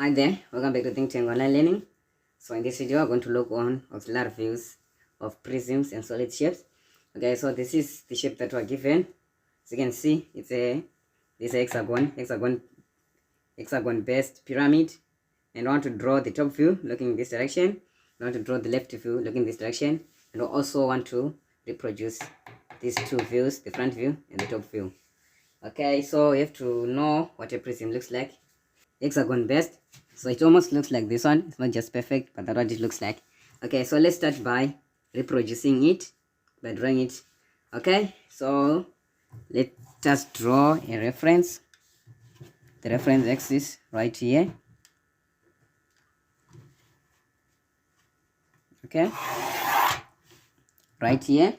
Hi there, welcome back to Think Tank Online Learning. So in this video, I'm going to look on auxiliary views of prisms and solid shapes. Okay, so this is the shape that we're given. As you can see, it's a hexagon based pyramid, and I want to draw the top view looking in this direction. I want to draw the left view looking this direction, and I also want to reproduce these two views, the front view and the top view. Okay, so you have to know what a prism looks like. Hexagon based, so it almost looks like this one. It's not just perfect, but that's what it looks like. Okay, so let's start by reproducing it, by drawing it. Okay, so let us draw a reference, the reference axis right here. Okay, right here,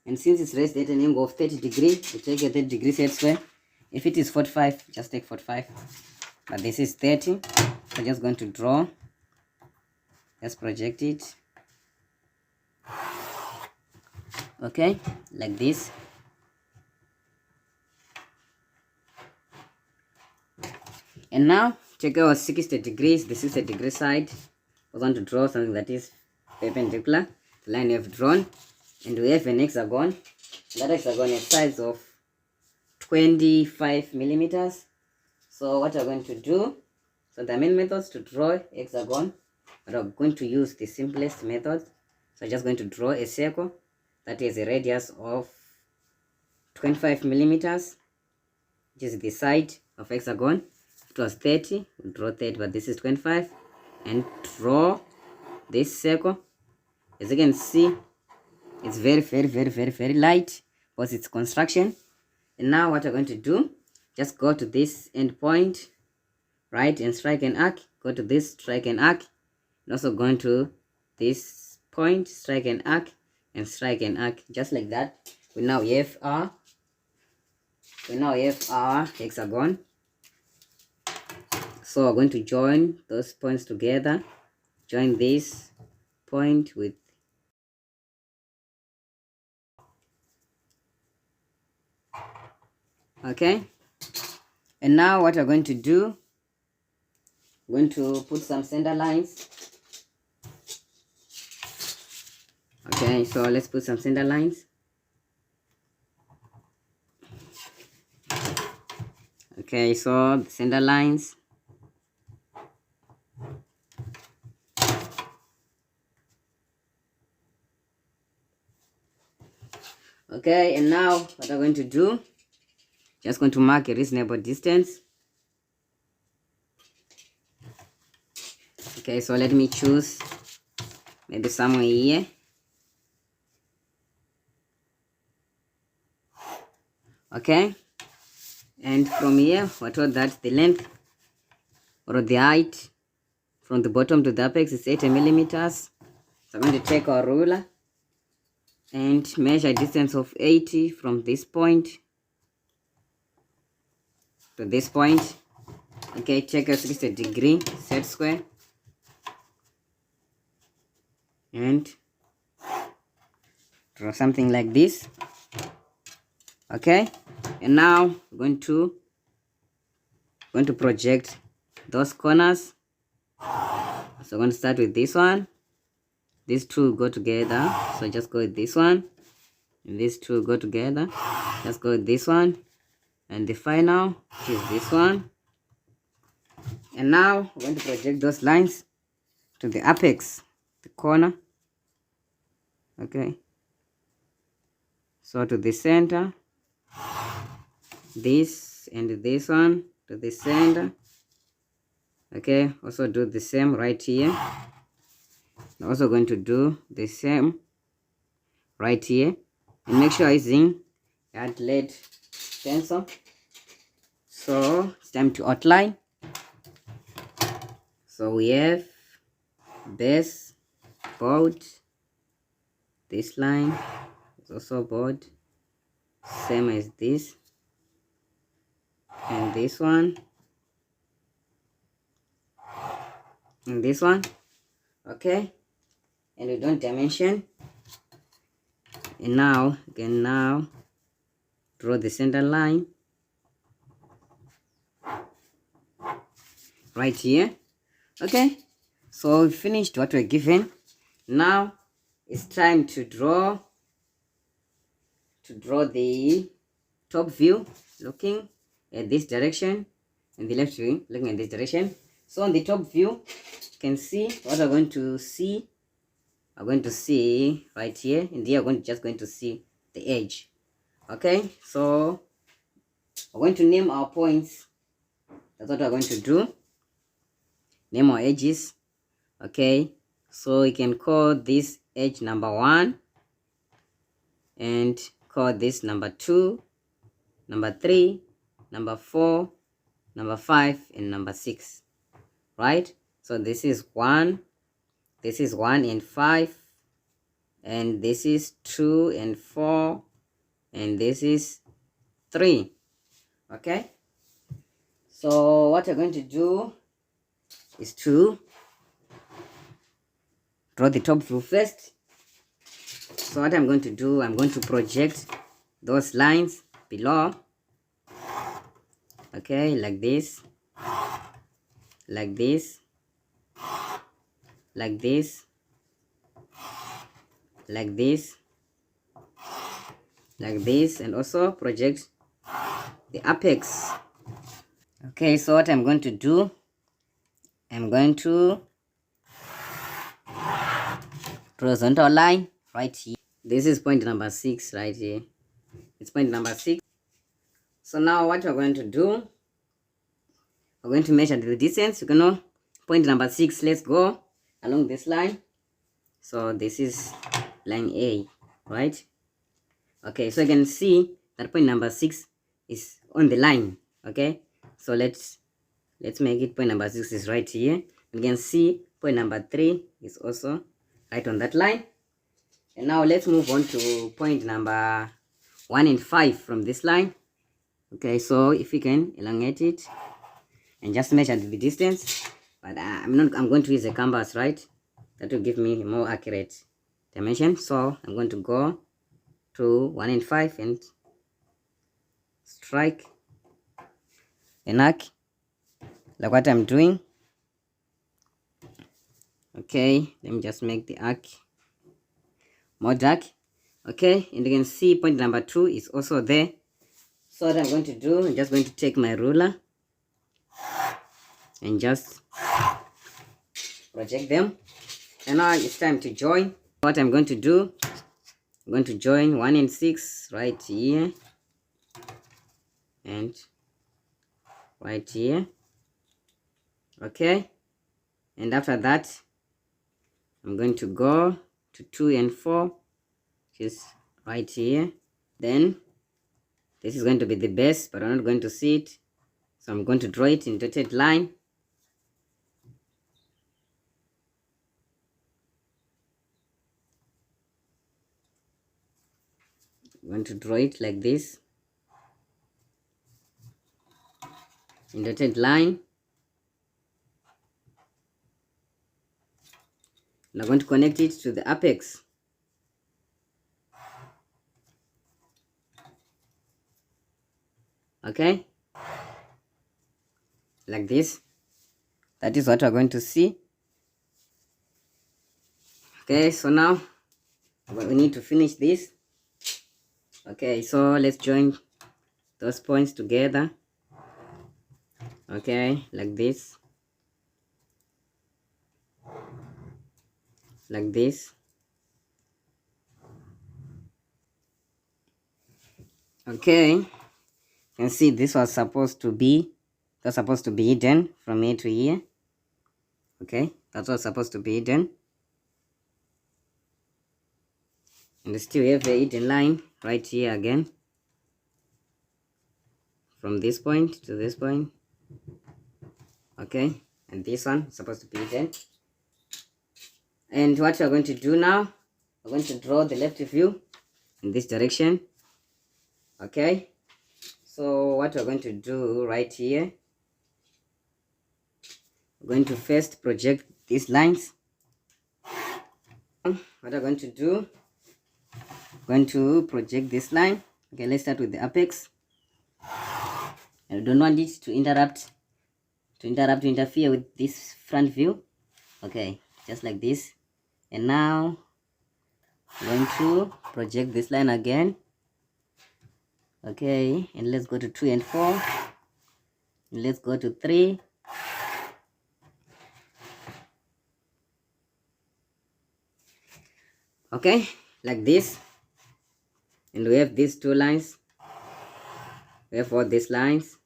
and since it's raised at an angle of 30 degrees, we take a 30 degree set square. If it is 45, just take 45, but this is 30, so just going to draw. Let's project it. Okay, like this. And now check our 60 degrees, the 60 degree side. We want to draw something that is perpendicular to the line we have drawn, and we have an hexagon. That hexagon has a size of 25 millimeters. So what we're going to do, so the main methods to draw hexagon, but we're going to use the simplest method. So I'm just going to draw a circle that has a radius of 25 millimeters, which is the side of hexagon. If it was 30, we'll draw 30, but this is 25, and draw this circle. As you can see, it's very light because it's construction. And now what we're going to do, just go to this end point, right, and strike an arc. Go to this, strike an arc, and also going to this point, strike an arc, and strike an arc, just like that. We now have our hexagon. So we're going to join those points together. Join this point with okay. And now what we're going to do, we're going to put some center lines. Okay, so let's put some center lines. Okay, so the center lines. Okay, and now what we're going to do, just going to mark a reasonable distance. Okay, so let me choose maybe somewhere here. Okay, and from here we're told that the length or the height from the bottom to the apex is 80 millimeters. So I'm going to take our ruler and measure a distance of 80 from this point to this point. Okay, check a 60 degree set square and draw something like this. Okay, and now we're going to project those corners. So I'm going to start with this one. These two go together, so just go with this one, and these two go together, just go with this one, and the final, which is this one. And now we're going to project those lines to the apex, the corner. Okay, so to the center, this and this one to the center. Okay, also do the same right here. I'm also going to do the same right here, and make sure using that lead pencil. So it's time to outline. So we have base, board, this line is also board, same as this, and this one, and this one. Okay, and we don't dimension. And now again, now draw the center line right here. Okay, so we finished what we're given. Now it's time to draw the top view looking at this direction, and the left view looking at this direction. So on the top view, you can see what we're going to see. I'm going to see right here, and here we're just going to see the edge. Okay, so we're going to name our points. That's what we're going to do. Name our edges. Okay, so we can call this edge number 1, and call this number 2, number 3, number 4, number 5, and number 6. Right? So this is 1, this is 1 and 5, and this is 2 and 4, and this is 3. Okay, so what we're going to do is to draw the top view first. So what I'm going to do, I'm going to project those lines below. Okay, like this, like this, like this, like this, like this, and also project the apex. Okay, so what I'm going to do, I'm going to draw a horizontal line right here. This is point number 6 right here. It's point number 6. So now what we're going to do, we're going to measure the distance. You know, point number 6, let's go along this line. So this is line A, right? Okay, so you can see that point number 6 is on the line. Okay, so let's make it point number 6 is right here. You can see point number 3 is also right on that line. And now let's move on to point number 1 and 5 from this line. Okay, so if we can elongate it and just measure the distance, but I'm going to use a compass, right? That will give me a more accurate dimension. So I'm going to go to 1 and 5 and strike an arc like what I'm doing. Okay, let me just make the arc more dark. Okay, and you can see point number 2 is also there. So what I'm going to do, I'm just going to take my ruler and just project them. And now it's time to join. What I'm going to do, I'm going to join 1 and 6 right here and right here. Okay, and after that I'm going to go to 2 and 4, which is right here. Then this is going to be the base, but I'm not going to see it, so I'm going to draw it in dotted line. I'm going to draw it like this in dotted line. And I'm going to connect it to the apex. Okay, like this. That is what we're going to see. Okay, so now we need to finish this. Okay, so let's join those points together. Okay, like this, like this. Okay, you can see this was supposed to be hidden from here to here. Okay, that's what's supposed to be hidden, and still have a hidden line right here again, from this point to this point. Okay, and this one is supposed to be hidden. And what we're going to do now, we're going to draw the left view in this direction. Okay, so what we're going to do right here, we're going to first project these lines. What we're going to do, we're going to project this line. Okay, let's start with the apex. And we don't want it to interrupt interfere with this front view. Okay, just like this. And now I'm going to project this line again. Okay, and let's go to 2 and 4. And let's go to 3. Okay, like this. And we have these 2 lines. We have all these lines.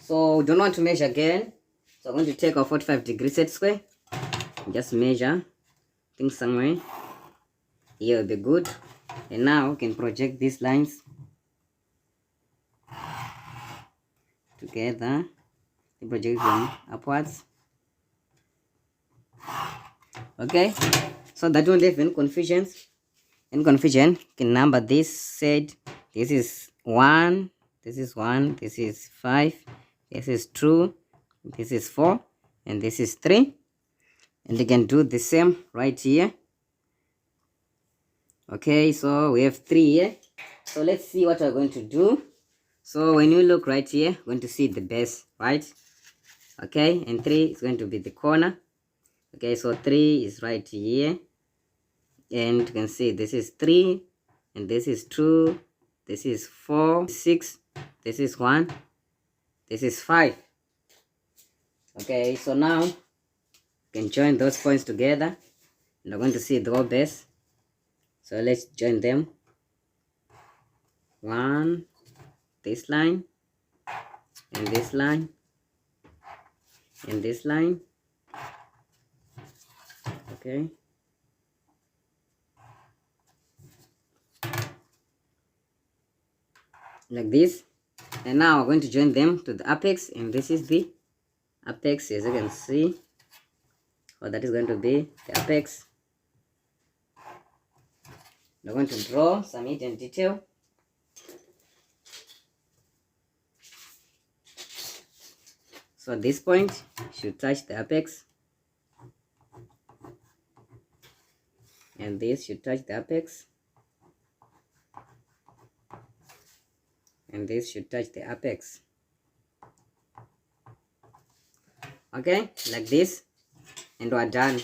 So we don't want to measure again. So I'm going to take our 45 degree set square. Just measure. I think somewhere here will be good. And now we can project these lines together. We project them upwards. Okay, so that won't have any confusion. Any confusion, you can number this set. This is 1, this is 1, this is 5, this is 2, this is 4, and this is 3. And you can do the same right here. Okay, so we have 3 here. So let's see what we're going to do. So when you look right here, we're going to see the base, right? Okay, and 3 is going to be the corner. Okay, so 3 is right here. And you can see this is 3, and this is 2, this is 4, 6, this is 1, this is 5. Okay, so now you can join those points together. And we're going to see the whole base. So let's join them. 1, this line, and this line, and this line. Okay. Like this. And now we're going to join them to the apex, and this is the apex, as you can see. So that is going to be the apex. We're going to draw some hidden detail. So this point should touch the apex, and this should touch the apex, and this should touch the apex. Okay, like this, and we're done.